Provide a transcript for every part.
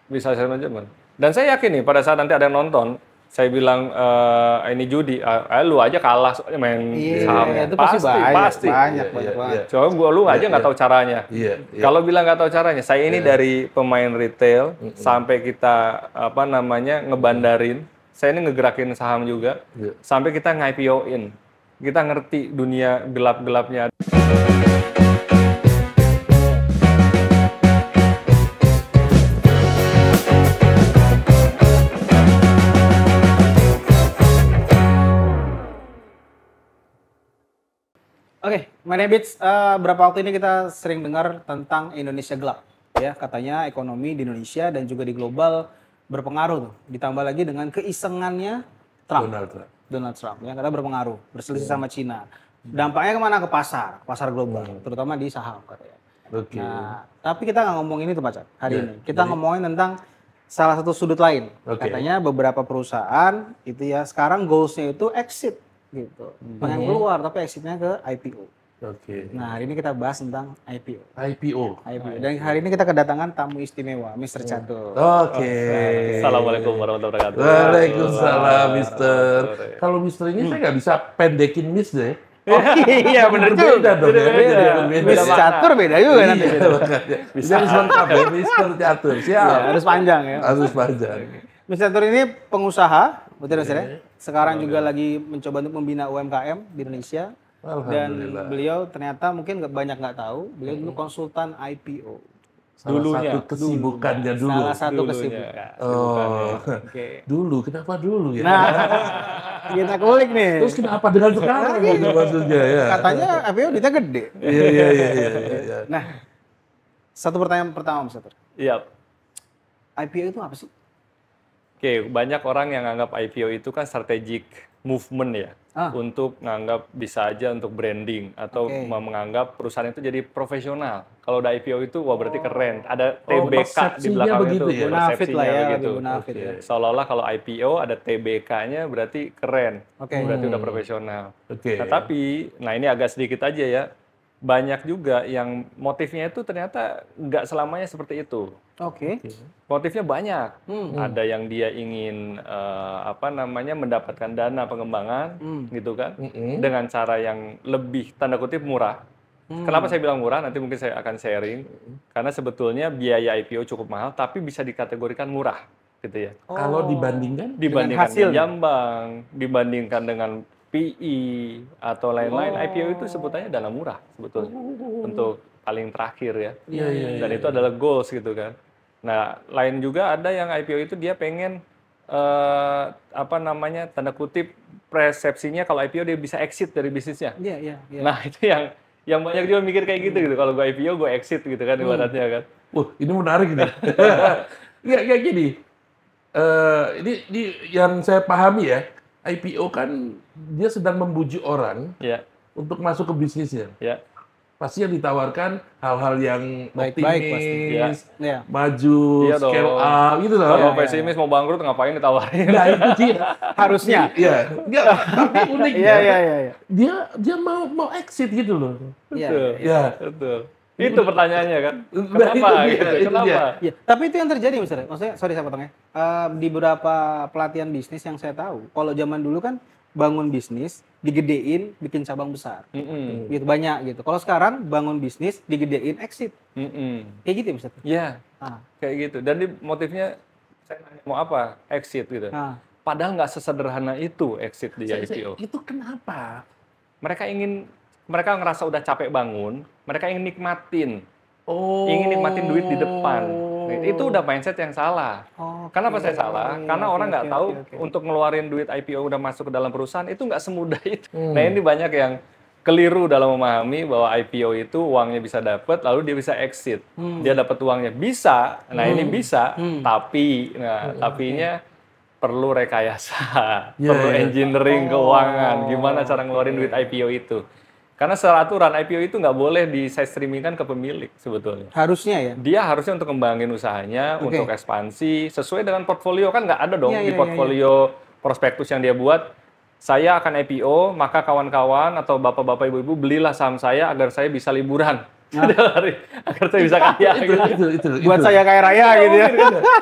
Bisa asset management. Dan saya yakin nih pada saat nanti ada yang nonton, saya bilang ini judi, lu aja kalah soalnya main sahamnya. Itu pasti Pasti. banyak banget. Coba lu aja nggak tahu caranya. Iya. Kalau bilang nggak tahu caranya, saya ini dari pemain retail sampai kita ngebandarin, saya ini ngegerakin saham juga, sampai kita nge-IPO-in. Kita ngerti dunia gelap-gelapnya. Oke, Money Habits, beberapa waktu ini kita sering dengar tentang Indonesia gelap. Ya, katanya ekonomi di Indonesia dan juga di global berpengaruh tuh. Ditambah lagi dengan keisengannya Trump. Donald Trump. Ya, katanya berpengaruh, berselisih sama Cina. Dampaknya kemana? Ke pasar global, terutama di saham katanya. Oke. Nah, tapi kita nggak ngomongin itu Pak Cak, hari ini. Kita ngomongin tentang salah satu sudut lain. Katanya beberapa perusahaan itu ya sekarang goals-nya itu exit gitu. Pengen keluar tapi exitnya ke IPO. Oke. Nah, hari ini kita bahas tentang IPO. IPO. Dan hari ini kita kedatangan tamu istimewa, Mr. Catur. Oke. Assalamualaikum warahmatullahi wabarakatuh. Waalaikumsalam, Mister. Kalau Mister ini saya nggak bisa pendekin Miss deh. Oh iya bener juga. Beda dong ya. Mr. Catur beda juga nanti. Bisa harus lengkap ya, Mister Catur. Siap. Ya, harus panjang ya. Harus panjang. Mr. Catur ini pengusaha, betul Mas ya? Sekarang juga lagi mencoba untuk membina UMKM di Indonesia. Dan beliau ternyata mungkin banyak nggak tahu, beliau dulu konsultan IPO. Salah satu kesibukannya dulu. Salah satu kesibukan. Oh, dulu. Kenapa dulu ya? Nah, kita kulik nih. Terus kenapa dengan sekarang gitu maksudnya ya? Katanya IPO duitnya gede. Iya. Nah, satu pertanyaan pertama Mas Catur. Iya. IPO itu apa sih? Oke, banyak orang yang anggap IPO itu kan strategic movement ya. Untuk nganggap bisa aja untuk branding atau menganggap perusahaan itu jadi profesional. Kalau udah IPO itu wah berarti keren. Ada TBK di belakangnya itu, persepsinya begitu. Seolah-olah kalau IPO ada TBK-nya berarti keren. Berarti udah profesional. Nah, tapi ini agak sedikit aja ya. Banyak juga yang motifnya itu ternyata nggak selamanya seperti itu. Motifnya banyak. Ada yang dia ingin mendapatkan dana pengembangan, gitu kan, dengan cara yang lebih tanda kutip murah. Kenapa saya bilang murah? Nanti mungkin saya akan sharing. Karena sebetulnya biaya IPO cukup mahal, tapi bisa dikategorikan murah, gitu ya. Kalau dibandingkan dengan jambang, dibandingkan dengan PE atau lain-lain, IPO itu sebutannya dana murah sebetulnya untuk paling terakhir ya. Dan itu adalah goals gitu kan. Nah, lain juga ada yang IPO itu dia pengen tanda kutip persepsinya kalau IPO dia bisa exit dari bisnisnya. Nah, itu yang banyak juga mikir kayak gitu. Kalau gue IPO gue exit gitu kan ibaratnya kan. Ini menarik nih. Kayak gini. Ini yang saya pahami ya. IPO kan dia sedang membujuk orang untuk masuk ke bisnisnya. Pasti yang ditawarkan hal-hal yang optimis, maju, scale up, gitu loh. Kalau pesimis mau bangkrut ngapain ditawarin? Nah itu dia. Harusnya. Tapi uniknya dia mau exit gitu loh. Betul. Itu pertanyaannya kan. Kenapa? Kenapa? Tapi itu yang terjadi misalnya. Maksudnya, sorry saya potongnya. Di beberapa pelatihan bisnis yang saya tahu, kalau zaman dulu kan bangun bisnis, digedein, bikin cabang besar. Gitu, banyak gitu. Kalau sekarang bangun bisnis, digedein, exit. Kayak gitu ya misalnya? Iya, kayak gitu. Dan motifnya, saya nanya mau apa? Exit gitu. Padahal nggak sesederhana itu exit di IPO. Itu kenapa? Mereka ngerasa udah capek bangun, mereka ingin nikmatin duit di depan. Itu udah mindset yang salah. Kenapa saya salah? Karena orang nggak tahu untuk ngeluarin duit IPO udah masuk ke dalam perusahaan itu nggak semudah itu. Nah ini banyak yang keliru dalam memahami bahwa IPO itu uangnya bisa dapat, lalu dia bisa exit. Dia dapat uangnya bisa. Nah ini bisa, tapinya perlu rekayasa, perlu engineering keuangan, gimana cara ngeluarin duit IPO itu. Karena secara aturan IPO itu nggak boleh di-side streamingkan ke pemilik sebetulnya. Harusnya ya? Dia harusnya untuk kembangin usahanya, untuk ekspansi, sesuai dengan portfolio. Kan nggak ada dong di portfolio prospektus yang dia buat. Saya akan IPO, maka kawan-kawan atau bapak-bapak ibu-ibu belilah saham saya agar saya bisa liburan. agar saya bisa kaya. Itu. Buat saya kaya raya gitu ya.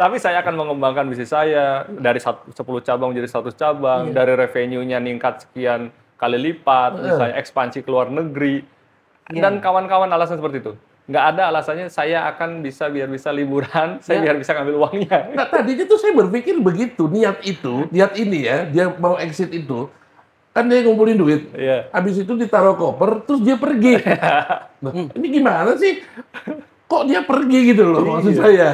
Tapi saya akan mengembangkan bisnis saya dari 10 cabang menjadi 100 cabang, dari revenue-nya ningkat sekian kali lipat, misalnya ekspansi ke luar negeri, dan kawan-kawan alasan seperti itu. Nggak ada alasannya saya akan biar bisa liburan, saya biar bisa ngambil uangnya. Nah, tadinya tuh saya berpikir begitu, niat ini ya, dia mau exit itu, kan dia ngumpulin duit, habis itu ditaruh koper, terus dia pergi. Nah, ini gimana sih? Kok dia pergi gitu loh, maksud saya.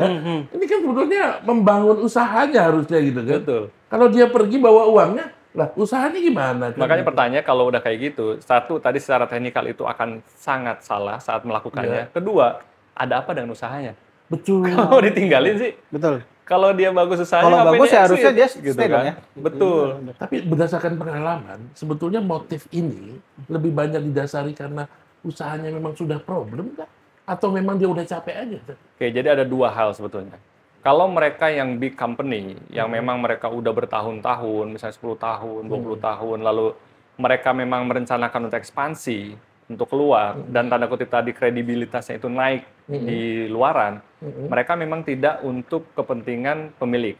Ini kan sebetulnya membangun usahanya harusnya gitu kan. Betul. Kalau dia pergi bawa uangnya, lah usahanya gimana? Makanya pertanyaan kalau udah kayak gitu, satu tadi secara teknikal itu akan sangat salah saat melakukannya. Kedua, ada apa dengan usahanya? Betul. Kalau ditinggalin sih. Betul. Kalau dia bagus usahanya, kalau bagus ya harusnya dia gitu stay dong kan? ya. Betul. Tapi berdasarkan pengalaman, sebetulnya motif ini lebih banyak didasari karena usahanya memang sudah problem kah? Atau memang dia udah capek aja? Oke, jadi ada dua hal sebetulnya. Kalau mereka yang big company, yang memang mereka udah bertahun-tahun, misalnya 10 tahun, 20 tahun, lalu mereka memang merencanakan untuk ekspansi, untuk keluar, dan tanda kutip tadi kredibilitasnya itu naik di luaran, mereka memang tidak untuk kepentingan pemilik.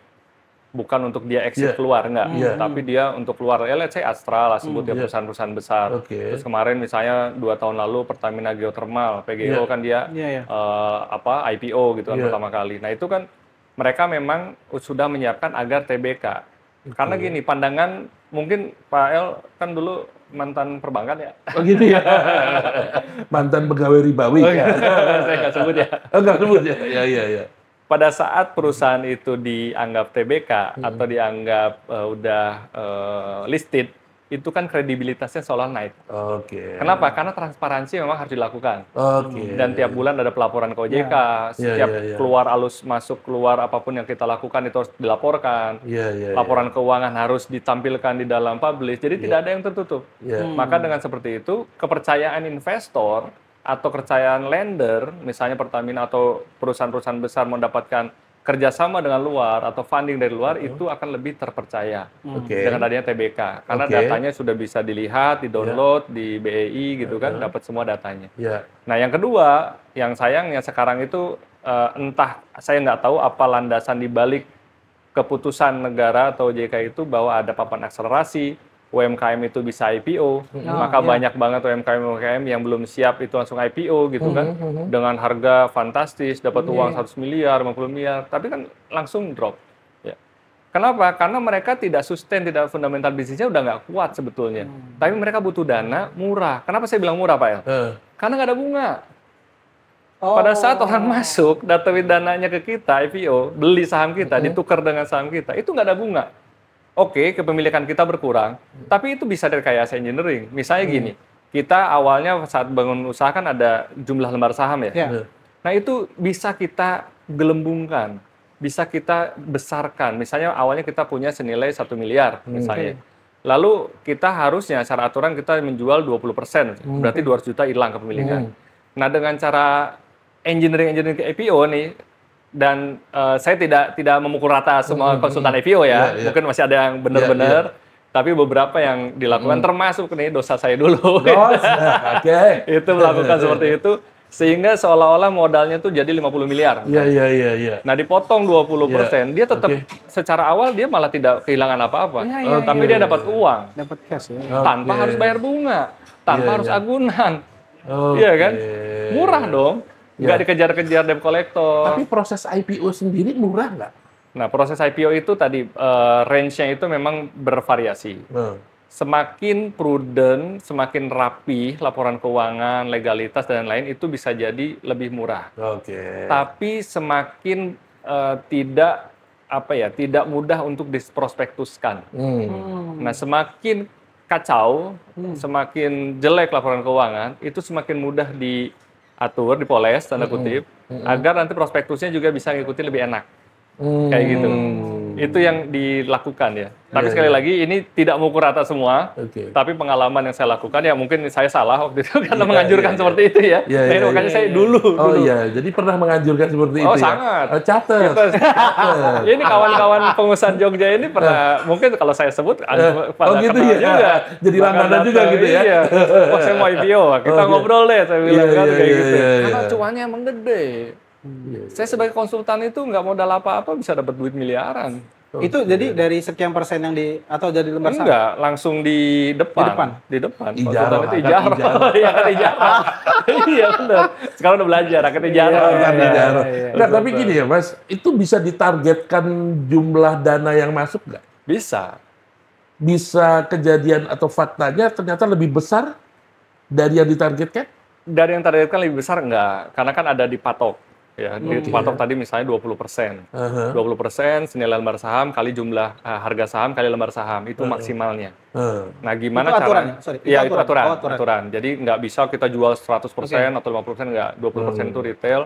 Bukan untuk dia exit keluar, enggak. Tapi dia untuk keluar, let's say Astra lah, sebut ya perusahaan-perusahaan besar. Terus kemarin misalnya 2 tahun lalu Pertamina Geothermal, PGO kan dia IPO gitu kan pertama kali. Nah itu kan mereka memang sudah menyiapkan agar TBK. Karena gini, pandangan mungkin Pak El kan dulu mantan perbankan ya. Oh gitu ya. Mantan pegawai ribawi. Oh, ya. Saya nggak sebut ya. Nggak sebut ya. Iya. Pada saat perusahaan itu dianggap TBK atau dianggap udah listed, itu kan kredibilitasnya seolah naik. Kenapa? Karena transparansi memang harus dilakukan. Dan tiap bulan ada pelaporan ke OJK, setiap keluar keluar apapun yang kita lakukan itu harus dilaporkan. Laporan keuangan harus ditampilkan di dalam publish, jadi tidak ada yang tertutup. Maka dengan seperti itu, kepercayaan investor atau kepercayaan lender, misalnya Pertamina atau perusahaan-perusahaan besar mendapatkan kerjasama dengan luar atau funding dari luar, itu akan lebih terpercaya dengan adanya TBK. Karena datanya sudah bisa dilihat, di-download di BEI gitu kan, dapat semua datanya. Nah yang kedua, yang sayangnya sekarang itu entah, saya nggak tahu apa landasan dibalik keputusan negara atau OJK itu bahwa ada papan akselerasi, UMKM itu bisa IPO, maka banyak banget UMKM yang belum siap itu langsung IPO gitu kan, dengan harga fantastis, dapat uang 100 miliar, 50 miliar, tapi kan langsung drop. Ya. Kenapa? Karena mereka tidak sustain, tidak fundamental bisnisnya udah nggak kuat sebetulnya. Tapi mereka butuh dana murah. Kenapa saya bilang murah Pak El? Karena nggak ada bunga. Pada saat orang masuk, datangin dananya ke kita, IPO, beli saham kita, ditukar dengan saham kita, itu nggak ada bunga. Oke, kepemilikan kita berkurang, tapi itu bisa dari rekayasa engineering. Misalnya gini, kita awalnya saat bangun usaha kan ada jumlah lembar saham ya. Nah itu bisa kita gelembungkan, bisa kita besarkan. Misalnya awalnya kita punya senilai 1 miliar misalnya. Lalu kita harusnya secara aturan kita menjual 20%, berarti 200 juta hilang kepemilikan. Nah dengan cara engineering ke IPO nih, dan saya tidak memukul rata semua konsultan IPO ya, mungkin masih ada yang benar-benar, tapi beberapa yang dilakukan termasuk nih dosa saya dulu. Itu melakukan seperti itu, sehingga seolah-olah modalnya tuh jadi 50 miliar. Nah dipotong 20%, dia tetap secara awal dia malah tidak kehilangan apa-apa, tapi dia dapat uang, dapat cash ya. tanpa harus bayar bunga, tanpa harus agunan, iya kan? Murah dong. Nggak dikejar-kejar debt collector. Tapi proses IPO sendiri murah nggak? Nah, proses IPO itu tadi, range-nya itu memang bervariasi. Semakin prudent, semakin rapi laporan keuangan, legalitas, dan lain-lain, itu bisa jadi lebih murah. Tapi semakin tidak mudah untuk diprospektuskan. Nah, semakin kacau, semakin jelek laporan keuangan, itu semakin mudah diatur, dipoles, tanda kutip, agar nanti prospektusnya juga bisa ngikuti lebih enak. Kayak gitu. Itu yang dilakukan ya. Tapi sekali lagi ini tidak mengukur rata semua. Tapi pengalaman yang saya lakukan ya mungkin saya salah waktu itu karena menganjurkan seperti itu ya. Makanya saya dulu. Jadi pernah menganjurkan seperti itu ya? Sangat. Catat. Ini kawan-kawan pengusaha Jogja ini pernah, mungkin kalau saya sebut, pada gitu kenal ya? juga. Jadi langganan juga gitu ya? Iya. Saya mau IPO, kita ngobrol deh, saya bilang kan kayak gitu. Karena cuannya emang gede. Saya sebagai konsultan itu nggak modal apa-apa bisa dapat duit miliaran. Itu jadi dari sekian persen yang atau jadi lembar saham? Enggak, langsung di depan. Di depan. Ijarah. Konsultan itu ijarah. Iya kan ijarah. Iya benar. Sekarang udah belajar, akan ijarah. Nah, tapi gini ya Mas, itu bisa ditargetkan jumlah dana yang masuk nggak? Bisa. Bisa kejadian atau faktanya ternyata lebih besar dari yang ditargetkan? Dari yang targetkan lebih besar enggak, karena kan ada dipatok. Ya, dipatok tadi misalnya 20%. 20% senilai lembar saham kali jumlah harga saham kali lembar saham, itu maksimalnya. Nah, gimana caranya? Ya, itu aturan. Jadi nggak bisa kita jual 100% atau 50%, nggak. 20% itu retail,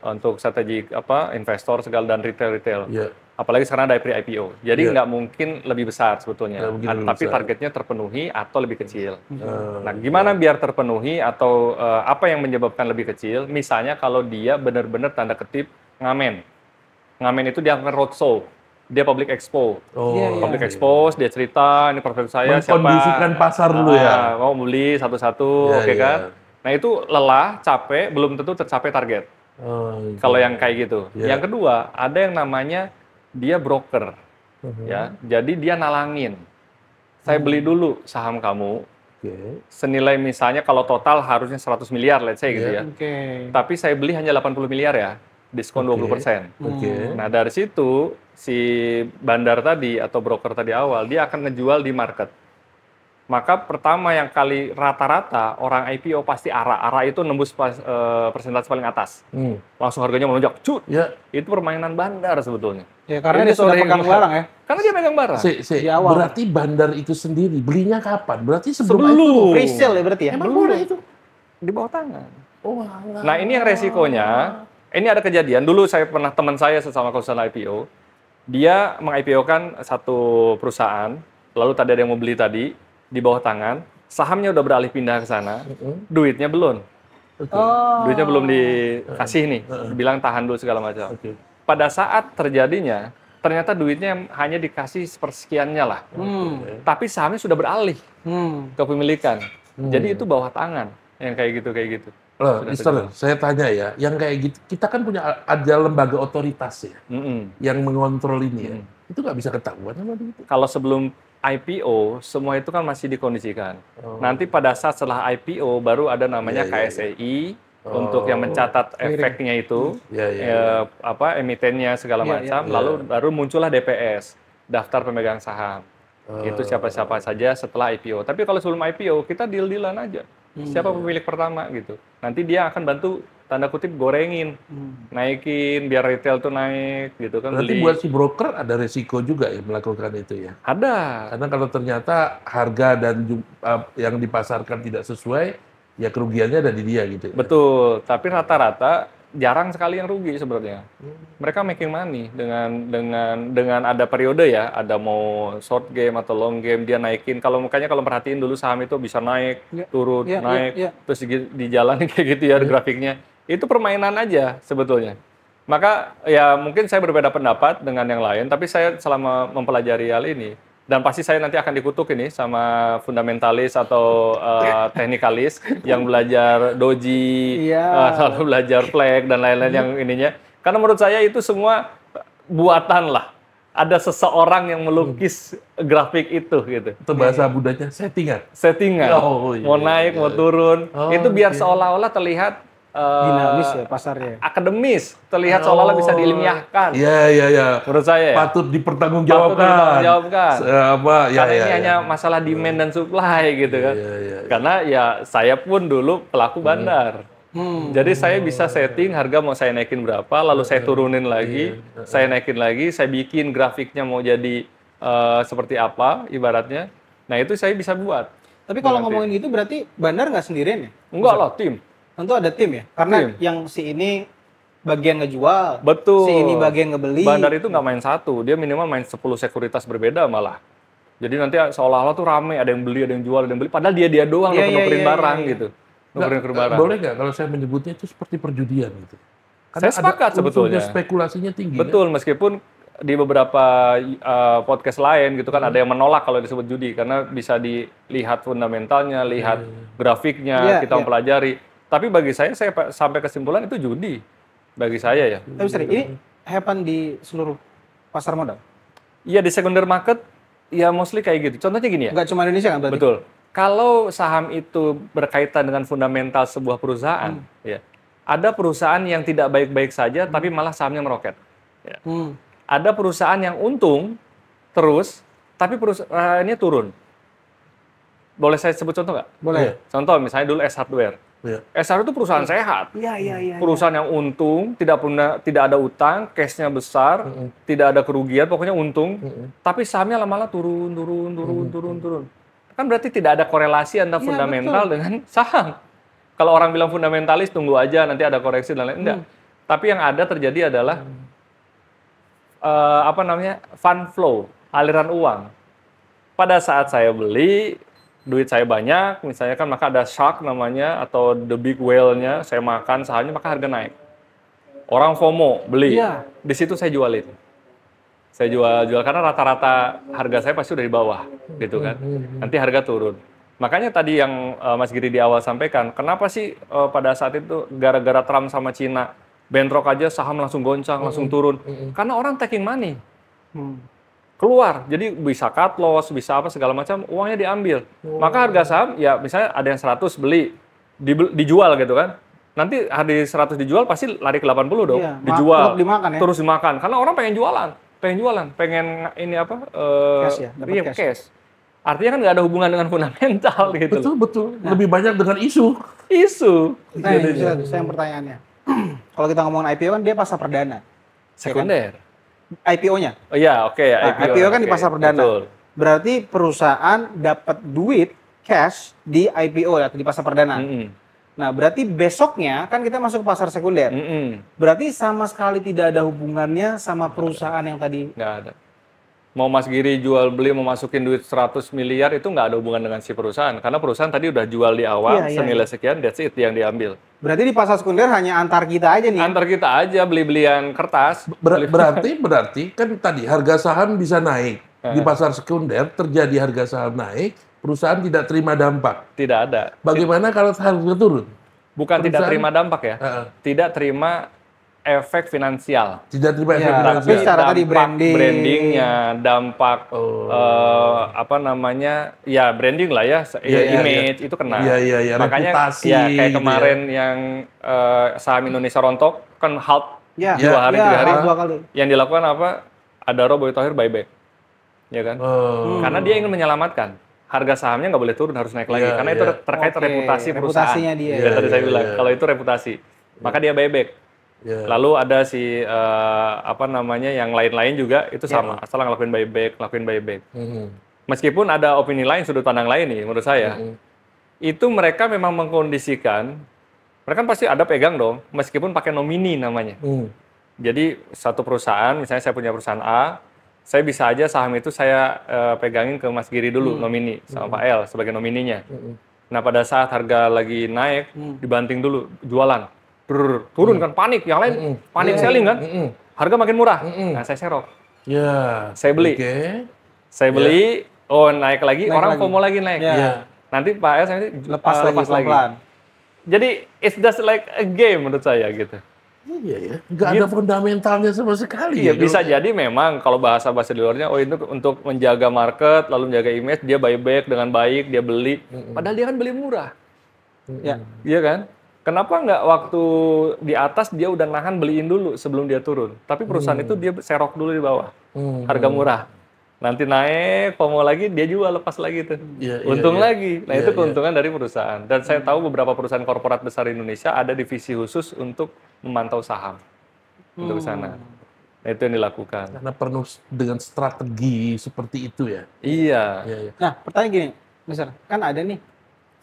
untuk strategi investor segala dan retail. Apalagi sekarang ada pre-IPO. Jadi nggak mungkin lebih besar sebetulnya. Tapi targetnya terpenuhi atau lebih kecil. Nah, gimana biar terpenuhi atau apa yang menyebabkan lebih kecil? Misalnya kalau dia benar-benar tanda ketip ngamen. Ngamen itu dia akan roadshow. Dia public expo. Public expose, dia cerita, ini profil saya siapa. Mengkondisikan pasar dulu ya. Mau beli satu-satu, oke kan? Nah, itu lelah, capek, belum tentu tercapai target. Kalau yang kayak gitu. Yang kedua, ada yang namanya dia broker, ya. Jadi dia nalangin. Saya beli dulu saham kamu, senilai misalnya kalau total harusnya 100 miliar, let's say gitu ya. Tapi saya beli hanya 80 miliar ya, diskon 20%. Nah, dari situ si bandar tadi atau broker tadi awal, dia akan ngejual di market. Maka pertama yang kali rata-rata orang IPO pasti ARA itu nembus persentase paling atas. Langsung harganya melonjak, cut. Itu permainan bandar sebetulnya. Ya, karena dia sudah pegang barang ya. Karena dia megang barang. Di awal. Berarti bandar itu sendiri belinya kapan? Berarti sebelum pre-sale ya berarti ya? Emang boleh itu? Di bawah tangan. Nah, ini yang resikonya. Ini ada kejadian. Dulu teman saya sesama konsultan IPO, dia meng-IPO-kan satu perusahaan, lalu tadi ada yang mau beli tadi, di bawah tangan, sahamnya udah beralih pindah ke sana, duitnya belum. Duitnya belum dikasih nih, bilang tahan dulu segala macam. Pada saat terjadinya, ternyata duitnya hanya dikasih sepersekiannya lah. Tapi sahamnya sudah beralih ke pemilikan. Jadi itu bawah tangan, yang kayak gitu. Mister, saya tanya ya, yang kayak gitu, kita kan punya ada lembaga otoritas ya, yang mengontrol ini ya. Itu nggak bisa ketahuan sama begitu. Kalau sebelum IPO, semua itu kan masih dikondisikan. Nanti pada saat setelah IPO, baru ada namanya KSEI, untuk yang mencatat efeknya itu, emitennya segala macam, lalu baru muncullah DPS, daftar pemegang saham. Itu siapa-siapa saja setelah IPO. Tapi kalau sebelum IPO, kita deal-dealan aja. Siapa pemilik pertama gitu. Nanti dia akan bantu tanda kutip gorengin, naikin biar retail tuh naik gitu kan. Berarti buat si broker ada resiko juga ya melakukan itu ya? Ada. Karena kalau ternyata harga dan yang dipasarkan tidak sesuai, ya kerugiannya ada di dia gitu ya? Betul, tapi rata-rata jarang sekali yang rugi sebenarnya. Mereka making money dengan ada periode ya, ada mau short game atau long game dia naikin. Makanya kalau perhatiin dulu saham itu bisa naik, turun, naik, terus di jalan kayak gitu ya grafiknya. Itu permainan aja sebetulnya. Maka ya mungkin saya berbeda pendapat dengan yang lain, tapi saya selama mempelajari hal ini, dan pasti saya nanti akan dikutuk ini sama fundamentalis atau teknikalis yang belajar doji, selalu belajar flag dan lain-lain yang ininya. Karena menurut saya itu semua buatan lah. Ada seseorang yang melukis grafik itu gitu. Itu bahasa budanya settingan. Mau naik, mau turun. Itu biar seolah-olah terlihat dinamis ya pasarnya. Akademis, terlihat seolah-olah bisa diilmiahkan. Iya. Menurut saya. Patut dipertanggungjawabkan. Karena ini hanya masalah demand dan supply gitu kan. Karena ya saya pun dulu pelaku bandar. Jadi saya bisa setting harga mau saya naikin berapa, lalu saya turunin lagi, saya naikin lagi, saya bikin grafiknya mau jadi seperti apa ibaratnya. Nah itu saya bisa buat. Tapi kalau ngomongin gitu berarti bandar nggak sendirian ya? Enggak lah, tim. Tentu ada tim ya, karena yang si ini bagian ngejual. Betul. Si ini bagian ngebeli. Bandar itu nggak main satu, dia minimal main 10 sekuritas berbeda malah. Jadi nanti seolah-olah tuh rame, ada yang beli, ada yang jual, ada yang beli. Padahal dia doang nukerin barang gitu. Nukerin barang. Boleh nggak kalau saya menyebutnya itu seperti perjudian gitu? Karena saya sepakat sebetulnya. Spekulasinya tinggi. Betul, kan? Meskipun di beberapa podcast lain gitu kan ada yang menolak kalau disebut judi karena bisa dilihat fundamentalnya, lihat grafiknya, kita mempelajari. Tapi bagi saya sampai kesimpulan itu judi bagi saya ya. Tapi sorry, ini happen di seluruh pasar modal? Iya, di secondary market ya mostly kayak gitu. Contohnya gini ya. Nggak cuma Indonesia kan berarti? Betul. Kalau saham itu berkaitan dengan fundamental sebuah perusahaan, ya, ada perusahaan yang tidak baik-baik saja tapi malah sahamnya meroket. Ya. Ada perusahaan yang untung terus, tapi perusahaannya turun. Boleh saya sebut contoh nggak? Boleh. Contoh misalnya dulu S Hardware. S Hardware itu perusahaan sehat. Iya. Perusahaan yang untung, tidak ada utang, cash-nya besar, tidak ada kerugian, pokoknya untung. Tapi sahamnya lama-lama turun. Kan berarti tidak ada korelasi antara fundamental dengan saham. Kalau orang bilang fundamentalis, tunggu aja nanti ada koreksi dan lain-lain. Enggak. Tapi yang ada terjadi adalah fund flow, aliran uang. Pada saat saya beli, duit saya banyak, misalnya kan maka ada shark namanya atau the big whale-nya, saya makan sahamnya maka harga naik. Orang FOMO beli, di situ saya jualin. Saya jual karena rata-rata harga saya pasti udah di bawah, gitu kan. Nanti harga turun. Makanya tadi yang Mas Giri di awal sampaikan, kenapa sih pada saat itu gara-gara Trump sama Cina bentrok aja saham langsung goncang, langsung turun. Karena orang taking money. Keluar. Jadi bisa cut loss, bisa apa segala macam, uangnya diambil. Maka harga saham, ya misalnya ada yang 100 beli, dijual gitu kan. Nanti hari 100 dijual, pasti lari ke 80 dong. Iya, dijual, dimakan, ya? terus dimakan. Karena orang pengen jualan. Pengen ini apa? Cash ya, dapat cash. Artinya kan nggak ada hubungan dengan fundamental gitu. Betul. Nah, lebih banyak dengan isu. Nah, itu saya yang pertanyaannya. Kalau kita ngomongin IPO kan dia pasar perdana. Sekunder. IPO-nya? Oh iya, oke. IPO kan di pasar perdana. Betul. Berarti perusahaan dapat duit cash di IPO ya, di pasar perdana. Nah, berarti besoknya kan kita masuk ke pasar sekunder. Berarti sama sekali tidak ada hubungannya sama perusahaan yang tadi. Nggak ada. Mau Mas Giri jual beli, mau masukin duit 100 miliar, itu nggak ada hubungan dengan si perusahaan. Karena perusahaan tadi udah jual di awal, senilai sekian, that's it yang diambil. Berarti di pasar sekunder hanya antar kita aja nih? Antar kita aja, beli-belian kertas. Berarti kan tadi harga saham bisa naik. Di pasar sekunder terjadi harga saham naik, perusahaan tidak terima dampak. Tidak ada. Bagaimana kalau harga turun? Bukan tidak terima dampak ya, tidak terima efek finansial. Tidak terima efek finansial. Tapi secara tadi brandingnya, dampak branding lah ya, image itu kena. Iya, makanya reputasi, kayak kemarin yang saham Indonesia rontok kan halt 2 hari 3 hari. Yang dilakukan apa? Adaro Boy Thohir buyback, ya kan? Karena dia ingin menyelamatkan. Harga sahamnya nggak boleh turun, harus naik lagi. Karena itu terkait reputasi perusahaan. Reputasinya dia. Ya, tadi saya bilang, kalau itu reputasi. Maka dia buyback. Lalu ada yang lain-lain juga, itu sama. Asal ngelakuin buyback. Meskipun ada opini lain, sudut pandang lain nih, menurut saya. Itu mereka memang mengkondisikan, mereka kan pasti ada pegang dong, meskipun pakai nomini namanya. Jadi, satu perusahaan, misalnya saya punya perusahaan A, saya bisa aja saham itu saya pegangin ke Mas Giri dulu, nomini, sama Pak El sebagai nomininya. Nah, pada saat harga lagi naik, dibanting dulu, jualan. Turun kan, panik. Yang lain panik selling kan, harga makin murah. Nah, saya serok. Saya beli. Saya beli, naik lagi, orang FOMO lagi naik. Nanti Pak El lepas lagi. Jadi, it's just like a game menurut saya gitu. Iya ya, nggak ada fundamentalnya sama sekali. Iya, bisa jadi memang kalau bahasa-bahasa di luarnya, itu untuk menjaga market, lalu menjaga image, dia buyback dengan baik, dia beli. Padahal dia kan beli murah. Iya kan? Kenapa nggak waktu di atas dia udah nahan beliin dulu sebelum dia turun? Tapi perusahaan itu dia serok dulu di bawah, harga murah. Nanti naik, FOMO lagi, dia jual lepas lagi tuh. Untung lagi. Nah, itu keuntungan dari perusahaan. Dan saya tahu beberapa perusahaan korporat besar Indonesia ada divisi khusus untuk memantau saham untuk ke sana. Nah, itu yang dilakukan. Karena penuh dengan strategi seperti itu ya. Iya. Nah, pertanyaan gini, Mister, kan ada nih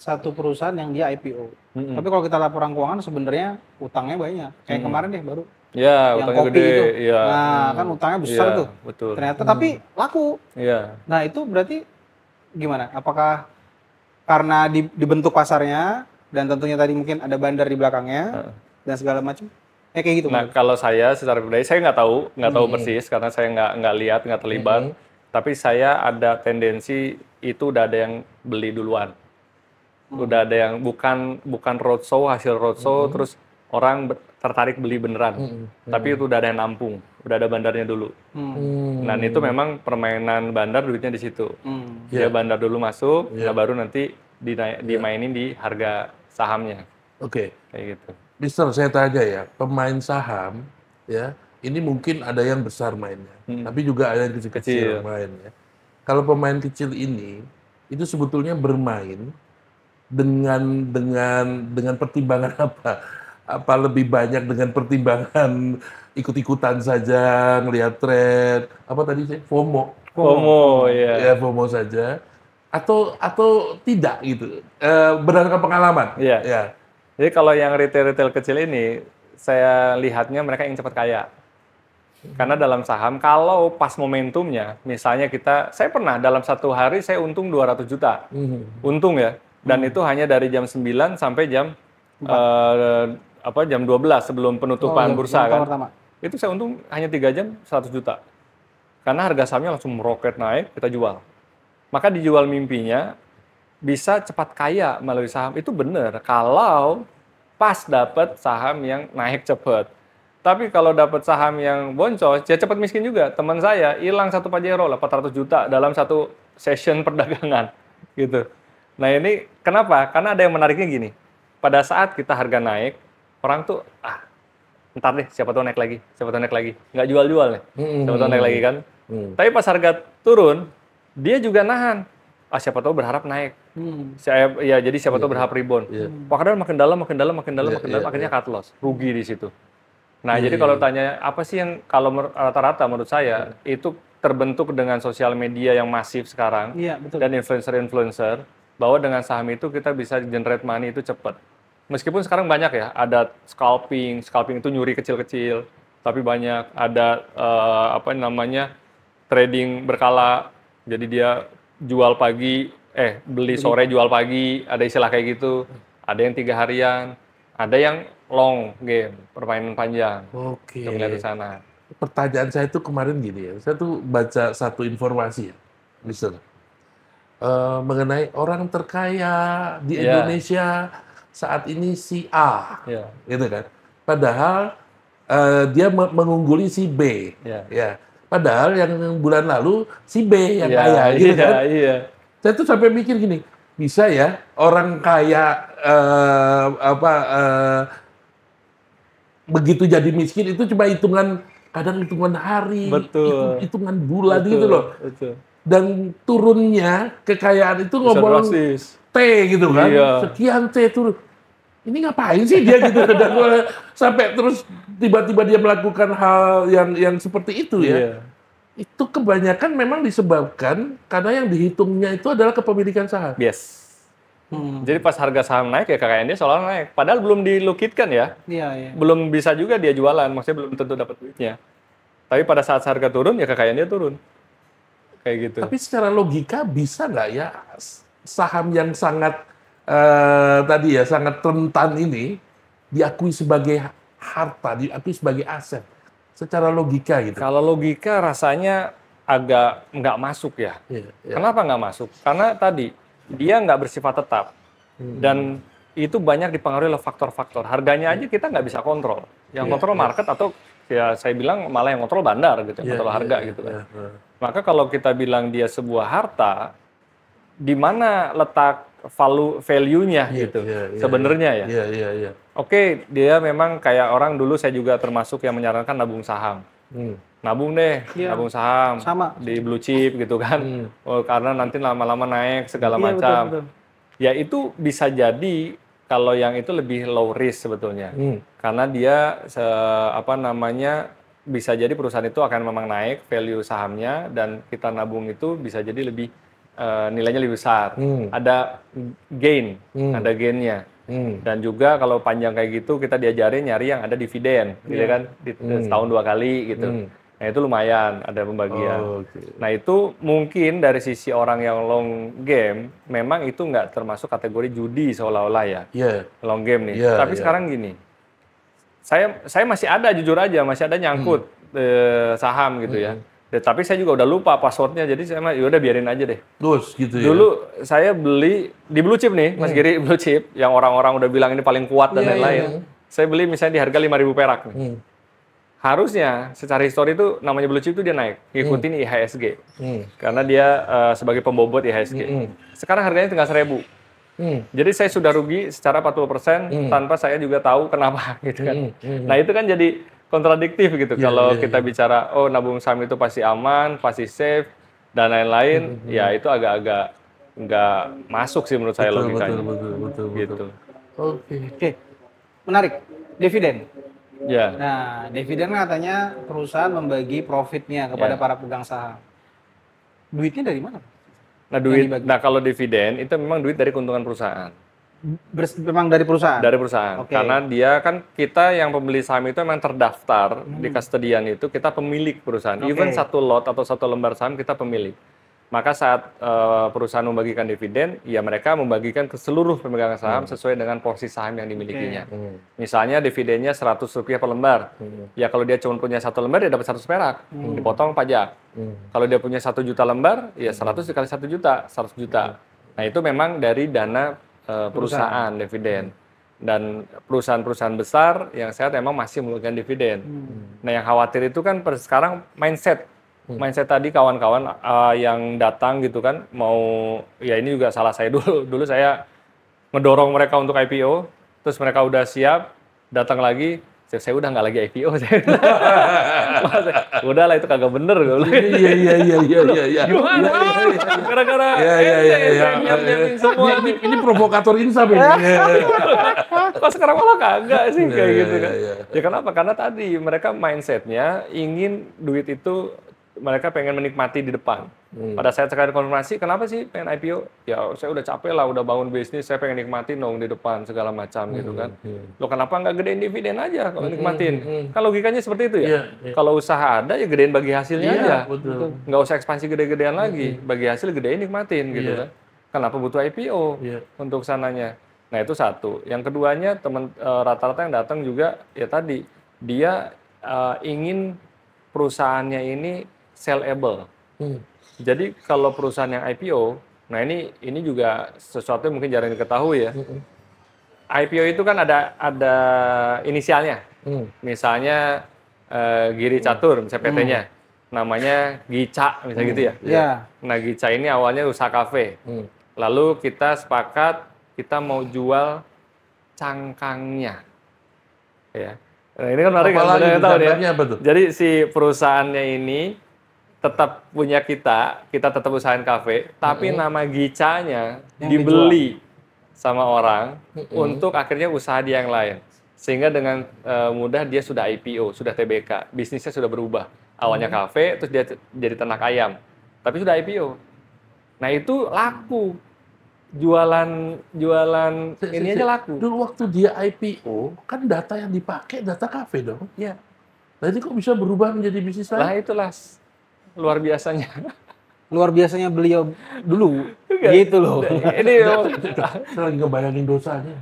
satu perusahaan yang dia IPO. Tapi kalau kita laporan keuangan sebenarnya utangnya banyak. Kayak kemarin deh baru. Ya, yang utangnya kopi gede. itu. Ya. Nah, kan utangnya besar tuh. Betul. Ternyata tapi laku. Iya. Nah, itu berarti gimana? Apakah karena dibentuk pasarnya dan tentunya tadi mungkin ada bandar di belakangnya dan segala macam? Kayak gitu. Nah, kalau saya secara pribadi saya nggak tahu persis karena saya nggak lihat, nggak terlibat. Tapi saya ada tendensi itu udah ada yang beli duluan. Udah ada yang bukan roadshow, hasil roadshow terus orang tertarik beli beneran. Tapi itu udah ada yang nampung, udah ada bandarnya dulu. Dan itu memang permainan bandar duitnya di situ. Dia bandar dulu masuk, nah baru nanti dimainin di harga sahamnya. Oke. Kayak gitu. Mister, saya tanya ya, pemain saham ya, ini mungkin ada yang besar mainnya, tapi juga ada yang kecil-kecil mainnya. Kalau pemain kecil ini itu sebetulnya bermain dengan pertimbangan apa? Apa lebih banyak dengan pertimbangan ikut-ikutan saja, ngelihat tren, apa tadi sih? FOMO. Ya. Ya, FOMO saja. Atau tidak gitu. Berdasarkan pengalaman. Iya. Ya. Jadi kalau yang retail kecil ini, saya lihatnya mereka yang cepat kaya. Karena dalam saham, kalau pas momentumnya, misalnya saya pernah dalam satu hari saya untung 200 juta. Untung ya. Dan itu hanya dari jam 9 sampai jam 12 sebelum penutupan bursa kan. Itu saya untung hanya 3 jam 100 juta. Karena harga sahamnya langsung meroket naik, kita jual. Maka dijual mimpinya, bisa cepat kaya melalui saham. Itu benar kalau pas dapat saham yang naik cepat. Tapi kalau dapat saham yang boncos, ya cepat miskin juga. Teman saya hilang satu Pajero 800 juta dalam satu session perdagangan. Gitu. Nah ini kenapa? Karena ada yang menariknya gini. Pada saat kita harga naik, orang tuh, ntar deh siapa tahu naik lagi. Nggak jual-jual nih. Siapa tahu naik lagi kan. Tapi pas harga turun, dia juga nahan. Siapa tahu berharap naik. Jadi siapa tahu berharap rebound. Padahal makin dalam, akhirnya cut loss, rugi di situ. Nah, jadi kalau tanya apa sih yang kalau rata-rata menurut saya itu terbentuk dengan sosial media yang masif sekarang dan influencer-influencer, bahwa dengan saham itu kita bisa generate money itu cepat. Meskipun sekarang banyak ya, ada scalping itu nyuri kecil-kecil, tapi banyak ada trading berkala. Jadi dia jual pagi, beli sore jual pagi, ada istilah kayak gitu. Ada yang 3 harian, ada yang long game, permainan panjang. Oke. Kita melihat ke sana. Pertanyaan saya itu kemarin gini ya, saya tuh baca satu informasi ya, Mister. Mengenai orang terkaya di Indonesia saat ini si A, gitu kan. Padahal dia mengungguli si B, ya. Padahal yang bulan lalu si B yang kaya, gitu kan. Saya tuh sampai mikir gini, bisa ya orang kaya begitu jadi miskin itu cuma kadang hitungan hari, hitungan bulan gitu loh. Dan turunnya kekayaan itu ngomong T gitu kan, sekian T turun. Ini ngapain sih dia gitu? Dan sampai terus tiba-tiba dia melakukan hal yang seperti itu ya. Itu kebanyakan memang disebabkan karena yang dihitungnya itu adalah kepemilikan saham. Yes. Jadi pas harga saham naik ya kekayaan dia seolah naik. Padahal belum dilukitkan ya. Belum bisa juga dia jualan, maksudnya belum tentu dapat duitnya. Tapi pada saat harga turun ya kekayaan dia turun. Kayak gitu. Tapi secara logika bisa nggak ya saham yang sangat sangat rentan ini diakui sebagai harta, diakui sebagai aset secara logika gitu. Kalau logika rasanya agak nggak masuk ya. Kenapa nggak masuk? Karena tadi dia nggak bersifat tetap dan itu banyak dipengaruhi oleh faktor-faktor. Harganya aja kita nggak bisa kontrol. Yang kontrol market atau ya saya bilang malah yang kontrol bandar gitu, kontrol harga gitu kan. Maka kalau kita bilang dia sebuah harta, di mana letak value-nya gitu sebenarnya ya. Oke, dia memang kayak orang dulu saya juga termasuk yang menyarankan nabung saham. Nabung deh, nabung saham di blue chip gitu kan. Karena nanti lama-lama naik segala macam. Betul. Ya itu bisa jadi kalau yang itu lebih low risk sebetulnya. Karena dia bisa jadi perusahaan itu akan memang naik value sahamnya dan kita nabung itu bisa jadi lebih nilainya lebih besar. Ada gain, ada gainnya. Dan juga kalau panjang kayak gitu kita diajarin nyari yang ada dividen, gitu kan, setahun 2 kali gitu. Nah itu lumayan ada pembagian. Nah itu mungkin dari sisi orang yang long game, memang itu nggak termasuk kategori judi seolah-olah ya, long game nih. Tapi sekarang gini, saya masih ada, jujur aja masih ada nyangkut saham gitu ya. Tapi saya juga udah lupa passwordnya, jadi saya mah yaudah biarin aja deh. Terus gitu ya. Dulu saya beli di Blue Chip nih, Mas Giri, Blue Chip yang orang-orang udah bilang ini paling kuat dan lain-lain. Saya beli misalnya di harga 5.000 perak nih. Harusnya secara histori itu namanya Blue Chip itu dia naik, ngikutin IHSG. Karena dia sebagai pembobot IHSG. Sekarang harganya tinggal 1.000. Jadi saya sudah rugi secara 40% tanpa saya juga tahu kenapa gitu kan. Nah itu kan jadi kontradiktif gitu. Kalau kita bicara, oh nabung saham itu pasti aman, pasti safe, dan lain-lain, ya itu agak-agak nggak masuk sih menurut saya logikanya. Betul. Gitu. Oke. Menarik. Dividen. Ya. Nah, dividen katanya perusahaan membagi profitnya kepada para pegang saham. Duitnya dari mana? Nah, kalau dividen itu memang duit dari keuntungan perusahaan. Memang dari perusahaan? Dari perusahaan. Okay. Karena dia kan, kita yang pembeli saham itu memang terdaftar di kustodian itu, kita pemilik perusahaan. Even satu lot atau satu lembar saham kita pemilik. Maka saat perusahaan membagikan dividen, ya mereka membagikan ke seluruh pemegang saham sesuai dengan porsi saham yang dimilikinya. Misalnya dividennya Rp100 per lembar. Ya kalau dia cuma punya 1 lembar, dia dapat 100 perak. Dipotong pajak. Kalau dia punya 1 juta lembar, ya 100 dikali 1 juta, 100 juta. Nah itu memang dari dana perusahaan dividen. Dan perusahaan-perusahaan besar yang sehat memang masih memberikan dividen. Nah yang khawatir itu kan sekarang mindset tadi kawan-kawan yang datang gitu kan, mau, ya ini juga salah saya dulu saya ngedorong mereka untuk IPO, terus mereka udah siap, datang lagi, saya udah nggak lagi IPO, udahlah itu kagak bener. Iya. Gimana? Gara-gara semua ini provokator insaf ini. Kok sekarang malah kagak sih kayak gitu kan? Ya kenapa? Karena tadi mereka mindsetnya ingin duit itu mereka pengen menikmati di depan. Pada saat sekarang konfirmasi, kenapa sih pengen IPO? Ya saya udah capek lah, udah bangun bisnis, saya pengen nikmatin dong di depan segala macam gitu kan. Lo kenapa nggak gedein dividen aja kalau nikmatin? Kan logikanya seperti itu ya. Kalau usaha ada ya gedein bagi hasilnya aja. Nggak usah ekspansi gede-gedean lagi. Bagi hasil gedein nikmatin gitu kan. Kenapa butuh IPO untuk sananya? Nah itu satu. Yang keduanya teman rata-rata yang datang juga ya tadi dia ingin perusahaannya ini sellable. Jadi kalau perusahaan yang IPO, nah ini juga sesuatu yang mungkin jarang diketahui ya. IPO itu kan ada inisialnya. Misalnya Giri Catur, misalnya PT-nya. Namanya Gica, misalnya gitu ya. Nah Gica ini awalnya usaha kafe. Lalu kita sepakat kita mau jual cangkangnya. Ya. Nah ini kan menarik kan, tahu ya. Jadi si perusahaannya ini tetap punya kita tetap usahain kafe, tapi nama Gicanya dibeli sama orang untuk akhirnya usaha dia yang lain. Sehingga dengan mudah dia sudah IPO, sudah TBK, bisnisnya sudah berubah. Awalnya kafe, terus dia jadi ternak ayam, tapi sudah IPO. Nah itu laku, jualan ini aja laku. Dulu waktu dia IPO, kan data yang dipakai data kafe dong. Iya. Nah itu kok bisa berubah menjadi bisnis lain? Lah itulah luar biasanya. Luar biasanya beliau dulu. Gitu loh. Ini saya lagi ngebayangin dosanya.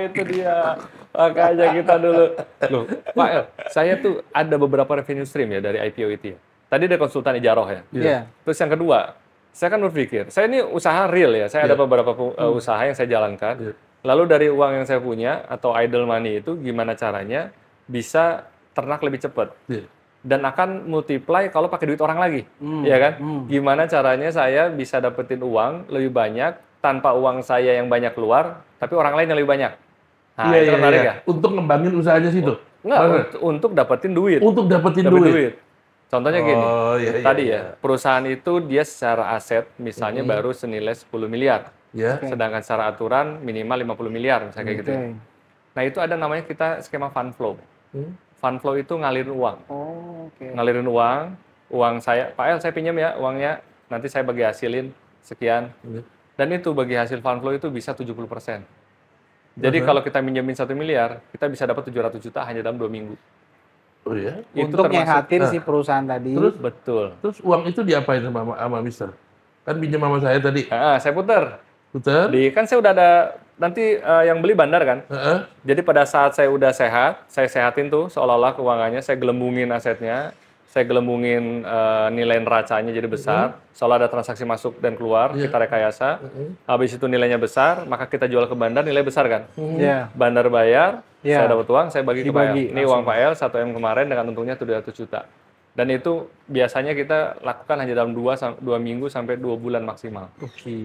Itu dia. Makanya kita dulu. Loh, Pak El, saya tuh ada beberapa revenue stream ya dari IPO itu ya. Tadi ada konsultan Ijaroh ya. Iya. Terus yang kedua, saya kan berpikir, saya ini usaha real ya. Saya ada beberapa usaha yang saya jalankan. Lalu dari uang yang saya punya atau idle money itu gimana caranya bisa ternak lebih cepat. Dan akan multiply kalau pakai duit orang lagi, ya kan? Gimana caranya saya bisa dapetin uang lebih banyak tanpa uang saya yang banyak keluar, tapi orang lain yang lebih banyak. Nah, itu menarik ya? Untuk ngembangin usahanya situ? Enggak, untuk dapetin duit. Untuk dapetin duit. Contohnya gini, tadi ya, perusahaan itu dia secara aset misalnya baru senilai 10 miliar. Sedangkan secara aturan minimal 50 miliar, misalnya kayak gitu. Nah, itu ada namanya kita skema fund flow. Fund flow itu ngalirin uang. Ngalirin uang saya, Pak El saya pinjam ya uangnya nanti saya bagi hasilin sekian. Dan itu bagi hasil fund flow itu bisa 70%. Jadi kalau kita minjemin 1 miliar, kita bisa dapat 700 juta hanya dalam 2 minggu. Oh ya? Untuk nyehatin si perusahaan tadi. Terus, betul. Terus uang itu diapain sama Mister? Kan pinjam sama saya tadi. Saya puter. Puter? Kan saya udah ada, nanti yang beli bandar kan. Jadi pada saat saya udah sehat, saya sehatin tuh seolah-olah keuangannya, saya gelembungin asetnya, saya gelembungin nilai neracanya jadi besar, seolah ada transaksi masuk dan keluar, kita rekayasa, habis itu nilainya besar, maka kita jual ke bandar, nilai besar kan? Bandar bayar, saya dapat uang, saya bagi ke Pak El. Ini uang Pak El, 1 M kemarin dengan untungnya 700 juta. Dan itu biasanya kita lakukan hanya dalam 2 minggu sampai 2 bulan maksimal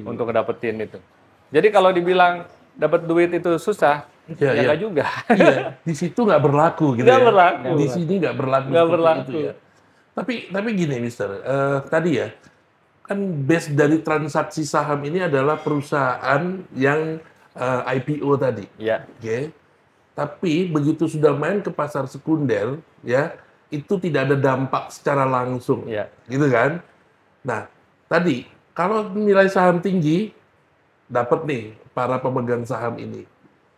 untuk ngedapetin itu. Jadi kalau dibilang dapat duit itu susah, ya nggak juga. Iya, di situ nggak berlaku gitu nggak berlaku. Di sini nggak berlaku. Nggak berlaku. Itu, ya. Tapi gini, Mister, tadi ya, kan base dari transaksi saham ini adalah perusahaan yang IPO tadi. Iya. Oke. Tapi begitu sudah main ke pasar sekunder, ya, itu tidak ada dampak secara langsung, gitu kan? Nah, tadi kalau nilai saham tinggi, dapat nih para pemegang saham ini.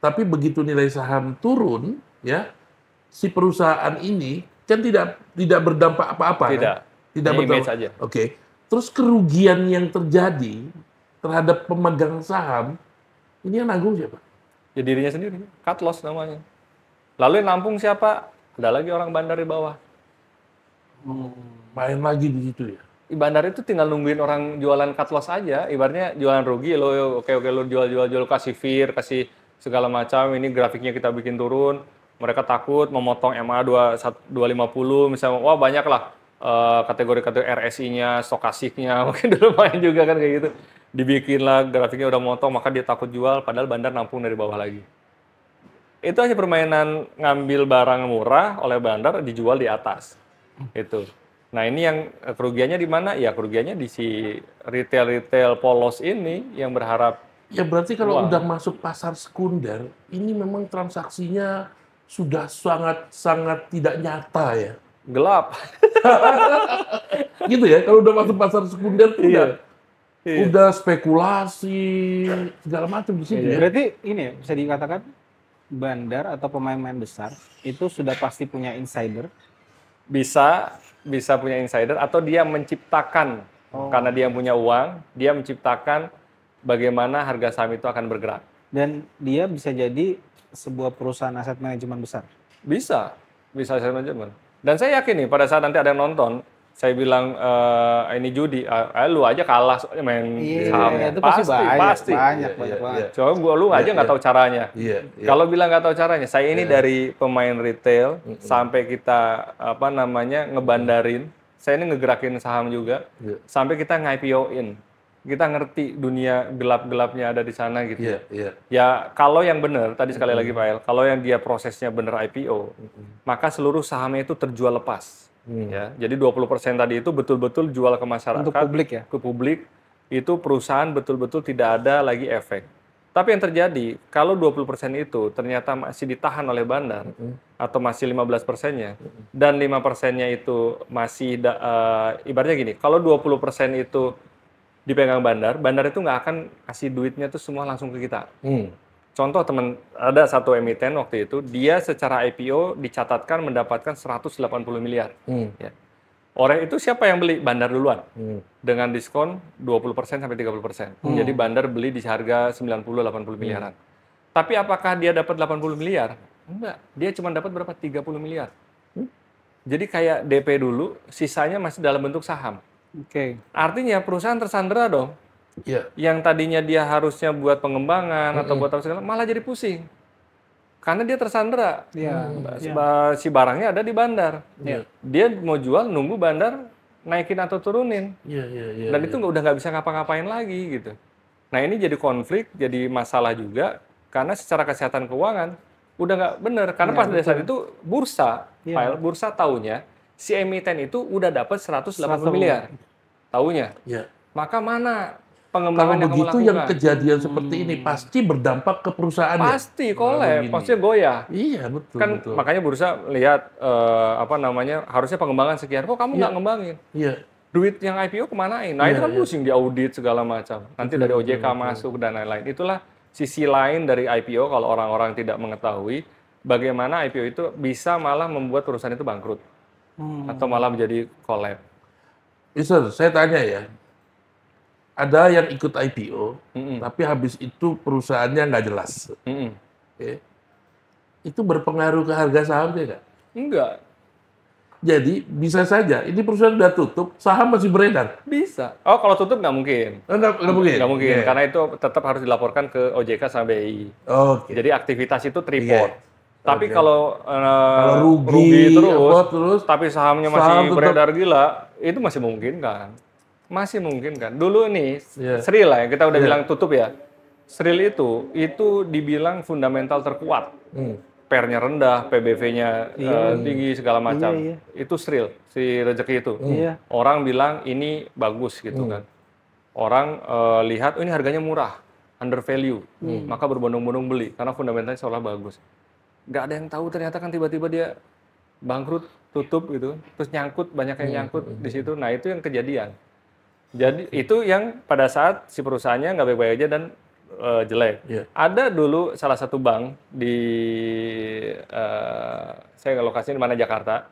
Tapi begitu nilai saham turun, ya, si perusahaan ini kan tidak berdampak apa-apa, tidak, kan? Tidak berdampak saja. Oke. Terus kerugian yang terjadi terhadap pemegang saham ini yang nanggung siapa? Ya dirinya sendiri, cut loss namanya. Lalu yang nampung siapa? Ada lagi orang bandar di bawah. Main lagi di situ ya. Bandar itu tinggal nungguin orang jualan cut loss aja. Ibaratnya jualan rugi, lo oke lo jual kasih fear, kasih segala macam. Ini grafiknya kita bikin turun. Mereka takut memotong MA 250 misalnya. Wah banyak lah kategori-kategori RSI-nya, stokasiknya. Mungkin dulu main juga kan kayak gitu. Dibikin lah grafiknya udah motong, maka dia takut jual. Padahal bandar nampung dari bawah lagi. Itu hanya permainan ngambil barang murah oleh bandar dijual di atas. Itu. Nah ini yang kerugiannya di mana? Ya kerugiannya di si retail polos ini yang berharap. Ya berarti kalau udah masuk pasar sekunder, ini memang transaksinya sudah sangat tidak nyata ya. Gelap. Gitu ya, kalau udah masuk pasar sekunder tuh udah spekulasi segala macam di sini. Ya? Berarti ini ya, bisa dikatakan bandar atau pemain-pemain besar itu sudah pasti punya insider. Bisa punya insider atau dia menciptakan karena dia punya uang, dia menciptakan bagaimana harga saham itu akan bergerak. Dan dia bisa jadi sebuah perusahaan aset manajemen besar. Bisa aset manajemen. Dan saya yakin nih pada saat nanti ada yang nonton, saya bilang ini judi, lu aja kalah main sahamnya. Itu pasti banyak banget. Coba lu aja nggak tahu caranya. Kalau bilang nggak tahu caranya, saya ini dari pemain retail sampai kita ngebandarin, saya ini ngegerakin saham juga, sampai kita nge-IPO-in. Kita ngerti dunia gelap-gelapnya ada di sana gitu. Ya kalau yang benar, tadi sekali lagi Pak El, kalau yang dia prosesnya benar IPO, maka seluruh sahamnya itu terjual lepas. Ya, jadi 20% tadi itu betul-betul jual ke masyarakat, untuk publik ya? Ke publik, itu perusahaan betul-betul tidak ada lagi efek. Tapi yang terjadi, kalau 20% itu ternyata masih ditahan oleh bandar, atau masih 15%-nya, dan 5%-nya itu masih, ibaratnya gini, kalau 20% itu dipegang bandar itu nggak akan kasih duitnya tuh semua langsung ke kita. Contoh ada satu emiten waktu itu, dia secara IPO dicatatkan mendapatkan 180 miliar. Ya. Orang itu siapa yang beli? Bandar duluan. Dengan diskon 20% sampai 30%. Jadi bandar beli di harga 90-80 miliaran. Tapi apakah dia dapat 80 miliar? Enggak. Dia cuma dapat berapa? 30 miliar. Jadi kayak DP dulu, sisanya masih dalam bentuk saham. Artinya perusahaan tersandera dong. Yang tadinya dia harusnya buat pengembangan atau buat apa segala, malah jadi pusing. Karena dia tersandera. Si barangnya ada di bandar. Dia mau jual, nunggu bandar naikin atau turunin. Dan itu udah nggak bisa ngapa-ngapain lagi gitu. Nah ini jadi konflik, jadi masalah juga. Karena secara kesehatan keuangan udah nggak bener. Karena pas dari saat itu bursa taunya si emiten itu udah dapat 180 miliar. Taunya. Maka mana pengembangan yang kamu lakukan? Kalau begitu yang kejadian seperti ini pasti berdampak ke perusahaannya. Pasti kolab, pasti goyah. Iya, betul. Kan makanya bursa lihat harusnya pengembangan sekian, kok kamu nggak ngembangin? duit yang IPO kemanain? Nah itu kan pusing diaudit segala macam. Nanti dari OJK masuk dan lain-lain. Itulah sisi lain dari IPO kalau orang-orang tidak mengetahui bagaimana IPO itu bisa malah membuat perusahaan itu bangkrut atau malah menjadi collab. Mister, saya tanya ya, ada yang ikut IPO, tapi habis itu perusahaannya nggak jelas. Okay. Itu berpengaruh ke harga sahamnya nggak? Enggak. Jadi bisa saja, ini perusahaan udah tutup, saham masih beredar? Bisa. Oh kalau tutup nggak mungkin. Nggak mungkin? Nggak mungkin, karena itu tetap harus dilaporkan ke OJK sama BI. Jadi aktivitas itu tripod. Tapi kalau rugi terus, tapi sahamnya masih beredar gila, itu masih mungkin kan? Masih mungkin kan? Dulu nih, Sril lah yang kita udah bilang tutup ya. Sril itu dibilang fundamental terkuat. PER-nya rendah, PBV-nya tinggi segala macam. Itu Sril, si rezeki itu. Orang bilang ini bagus gitu kan. Orang lihat, ini harganya murah, under value, maka berbondong-bondong beli karena fundamentalnya seolah bagus. Nggak ada yang tahu ternyata kan tiba-tiba dia bangkrut, tutup gitu, terus nyangkut, banyak yang nyangkut di situ. Nah itu yang kejadian. Jadi itu yang pada saat si perusahaannya nggak baik-baik aja dan jelek. Ada dulu salah satu bank di saya nggak lokasinya di mana Jakarta.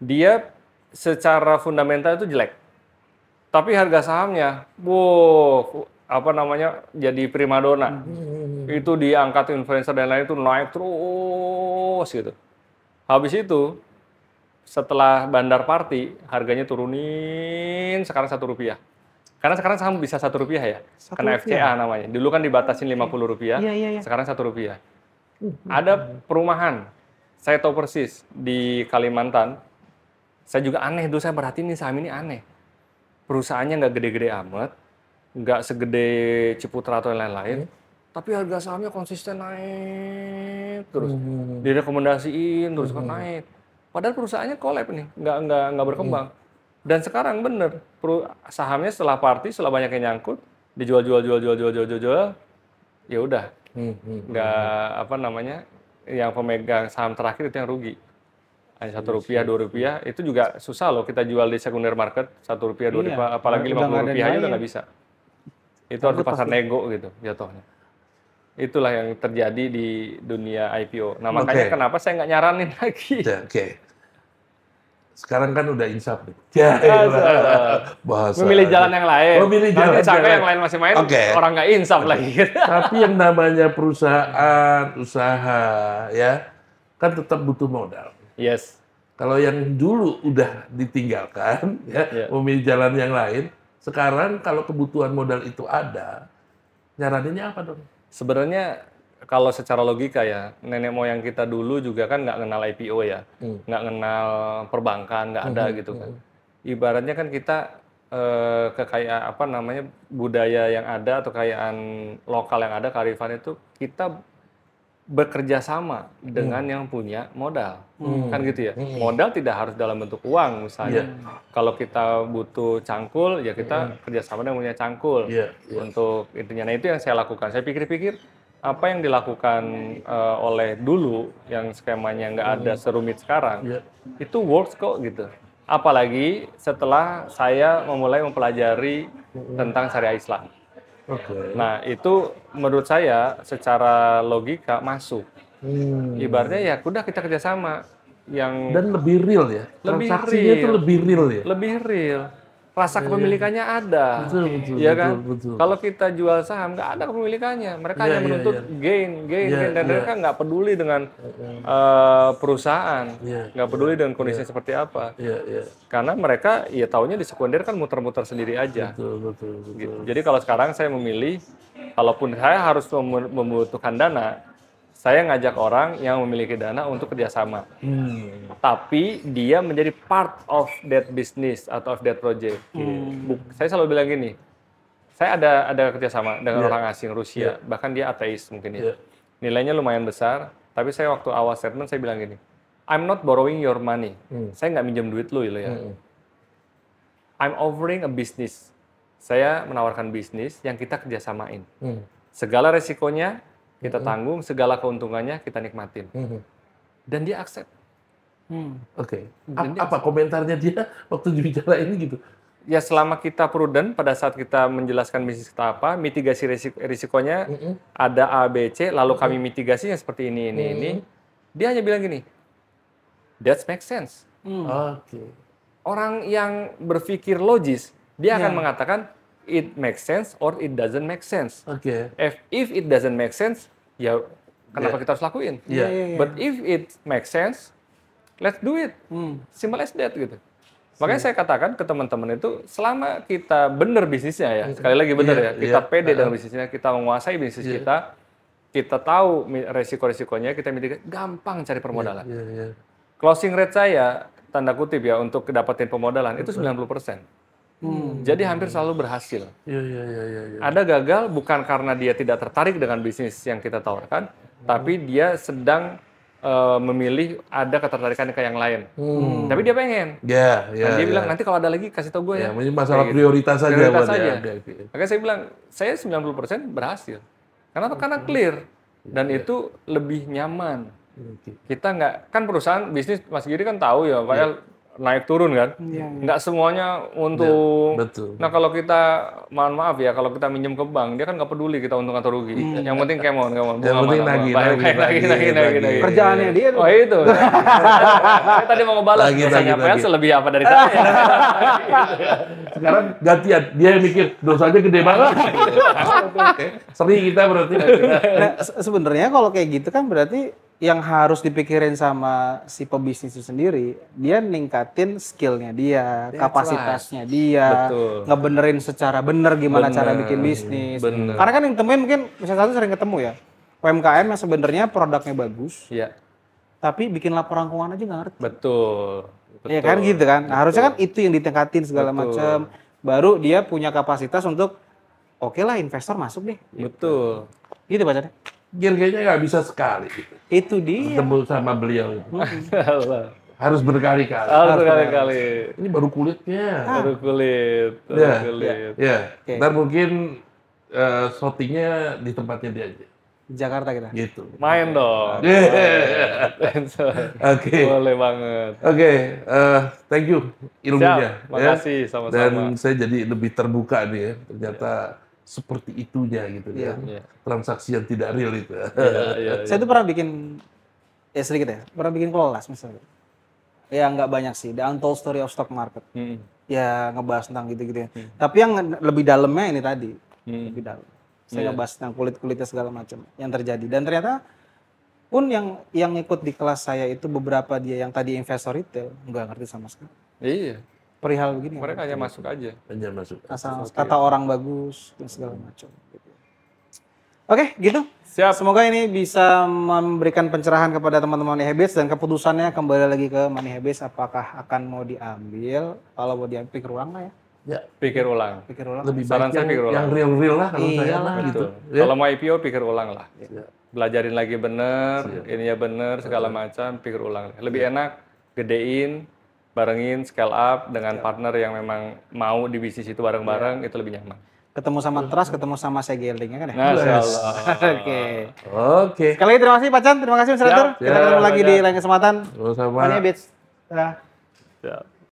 Dia secara fundamental itu jelek, tapi harga sahamnya, jadi primadona. Itu diangkat influencer dan lain itu naik terus gitu. Habis itu setelah bandar party harganya turunin sekarang Rp1. Karena sekarang saham bisa Rp1 ya. Karena FCA namanya. Dulu kan dibatasin Rp50, sekarang Rp1. Ada perumahan. Saya tahu persis di Kalimantan. Saya juga aneh dulu saya perhatiin nih saham ini aneh. Perusahaannya nggak gede-gede amat, nggak segede Ciputra atau lain-lain, tapi harga sahamnya konsisten naik terus, direkomendasiin terus kan naik. Padahal perusahaannya collab nih, nggak berkembang. Dan sekarang bener, sahamnya setelah party, setelah banyak yang nyangkut, dijual, ya udah, nggak yang pemegang saham terakhir itu yang rugi. Hanya Rp1, Rp2, itu juga susah loh kita jual di sekunder market, Rp1, Rp2, apalagi Rp50 aja udah nggak bisa. Itu harus pasar nego gitu jatuhnya. Itulah yang terjadi di dunia IPO. Nah makanya kenapa saya nggak nyaranin lagi. Sekarang kan udah insaf nih. Memilih jalan yang lain. Memilih jalan yang lain masih main, orang nggak insaf lagi. Tapi yang namanya perusahaan, usaha, ya kan tetap butuh modal. Yes. Kalau yang dulu udah ditinggalkan, memilih jalan yang lain, sekarang kalau kebutuhan modal itu ada, nyaraninnya apa dong? Sebenarnya kalau secara logika ya, nenek moyang kita dulu juga kan nggak kenal IPO ya, nggak kenal perbankan, nggak ada gitu kan. Ibaratnya kan kita kekayaan budaya yang ada atau kekayaan lokal yang ada, kearifan itu kita bekerja sama dengan yang punya modal, kan gitu ya. Modal tidak harus dalam bentuk uang misalnya. Kalau kita butuh cangkul, ya kita kerjasama dengan punya cangkul untuk intinya. Nah itu yang saya lakukan. Saya pikir-pikir apa yang dilakukan oleh dulu yang skemanya nggak ada serumit sekarang, itu works kok gitu. Apalagi setelah saya memulai mempelajari tentang syariah Islam. Nah itu menurut saya secara logika masuk. Ibaratnya ya udah kita kerjasama dan lebih real ya. Transaksinya itu lebih real ya. Lebih real. Rasa kepemilikannya ada. Betul, ya kan? Kalau kita jual saham nggak ada kepemilikannya. Mereka hanya menuntut gain dan mereka nggak peduli dengan perusahaan, nggak peduli dengan kondisinya seperti apa. Karena mereka ya taunya di sekunder kan muter-muter sendiri aja. Betul. Gitu. Jadi kalau sekarang saya memilih, kalaupun saya harus membutuhkan dana, saya ngajak orang yang memiliki dana untuk kerjasama. Tapi dia menjadi part of that business atau of that project. Saya selalu bilang gini, saya ada kerjasama dengan orang asing, Rusia, bahkan dia ateis mungkin ya. Nilainya lumayan besar, tapi saya waktu awal statement saya bilang gini, I'm not borrowing your money. Saya nggak minjem duit lu ya. I'm offering a business. Saya menawarkan bisnis yang kita kerjasamain. Segala resikonya kita tanggung, segala keuntungannya kita nikmatin. Dan dia accept. Oke. Apa komentarnya dia waktu bicara ini gitu? Ya selama kita prudent pada saat kita menjelaskan bisnis kita apa, mitigasi risikonya ada A, B, C, lalu kami mitigasinya seperti ini. Dia hanya bilang gini, that makes sense. Oke. Orang yang berpikir logis, dia akan mengatakan it makes sense or it doesn't make sense. Oke. If it doesn't make sense, ya kenapa kita harus lakuin? But if it makes sense, let's do it. Simple as that gitu. Makanya saya katakan ke teman-teman itu, selama kita benar bisnisnya ya, sekali lagi benar ya, kita pede dengan bisnisnya, kita menguasai bisnis kita tahu resiko-resikonya, kita mitigasi, gampang cari permodalan. Closing rate saya, tanda kutip ya, untuk dapetin pemodalan itu 90%. Jadi hampir selalu berhasil. Ada gagal bukan karena dia tidak tertarik dengan bisnis yang kita tawarkan, tapi dia sedang memilih ada ketertarikan ke yang lain. Tapi dia pengen. Dan dia bilang, nanti kalau ada lagi kasih tau gue ya. Masalah prioritas saja. Prioritas saja. Makanya saya bilang, saya 90% berhasil. Kenapa? Karena clear. Dan itu lebih nyaman. Kita nggak, kan perusahaan bisnis Mas Giri kan tahu ya, Pak naik turun kan, nggak semuanya untung. Nah kalau kita, mohon maaf ya, kalau kita minjem ke bank, dia kan nggak peduli kita untung atau rugi. Yang penting kemon. Yang penting nagih. Kerjaannya dia. Oh itu. Saya tadi mau ngebalas, dosanya PL selebih apa dari saya. Sekarang gantian, dia yang mikir dosanya gede banget. Sering kita berarti. Nah, sebenarnya kalau kayak gitu kan berarti yang harus dipikirin sama si pebisnis itu sendiri, dia ningkatin skillnya dia, kapasitasnya dia, ngebenerin secara bener gimana cara bikin bisnis. Karena kan yang temuin mungkin misalnya satu sering ketemu ya, UMKM yang sebenarnya produknya bagus, tapi bikin laporan keuangan aja nggak ngerti. Iya kan gitu kan. Nah, harusnya kan itu yang ditingkatin segala macam, baru dia punya kapasitas untuk oke lah investor masuk deh. Gitu Pak Cade. Kayaknya nggak bisa sekali gitu. Itu dia. Ketemu sama beliau itu. Harus berkali-kali. Ini baru kulitnya. Baru kulit. Dan mungkin shootingnya di tempatnya dia aja. Di Jakarta kita. Gitu. Main dong. Boleh banget. Thank you ilmunya. Makasih sama-sama. Dan saya jadi lebih terbuka nih ya. Ternyata seperti itunya gitu ya. Transaksi yang tidak real itu. Saya tuh pernah bikin, ya sedikit ya, pernah bikin kelas misalnya. Ya nggak banyak sih, The Untold Story of Stock Market. Ya ngebahas tentang gitu-gitu ya. Tapi yang lebih dalamnya ini tadi, lebih dalam. Saya ngebahas tentang kulit-kulitnya segala macam yang terjadi. Dan ternyata pun yang ikut di kelas saya itu beberapa dia yang tadi investor retail nggak ngerti sama sekali. Iya. Perihal begini. Mereka hanya masuk aja. Asal kata orang bagus dan segala macam. Oke, gitu. Siap. Semoga ini bisa memberikan pencerahan kepada teman-teman Money Habits dan keputusannya kembali lagi ke Money Habits. Apakah akan mau diambil? Kalau mau diambil, pikir ulang lah ya. Pikir ulang. Lebih baik yang real-real lah kalau saya lah gitu. Kalau mau IPO, pikir ulang lah. Belajarin lagi bener, ininya bener, segala macam, pikir ulang. Lebih enak gedein, barengin, scale up dengan partner yang memang mau di bisnis itu bareng-bareng, itu lebih nyaman. Ketemu sama Trust, ketemu sama Segeling ya kan ya? Masya Allah. Oke. Sekali lagi terima kasih Pak Chan, terima kasih Mas Redor. Kita ketemu lagi di lain kesempatan. Sama-sama. Money Habits. Siap.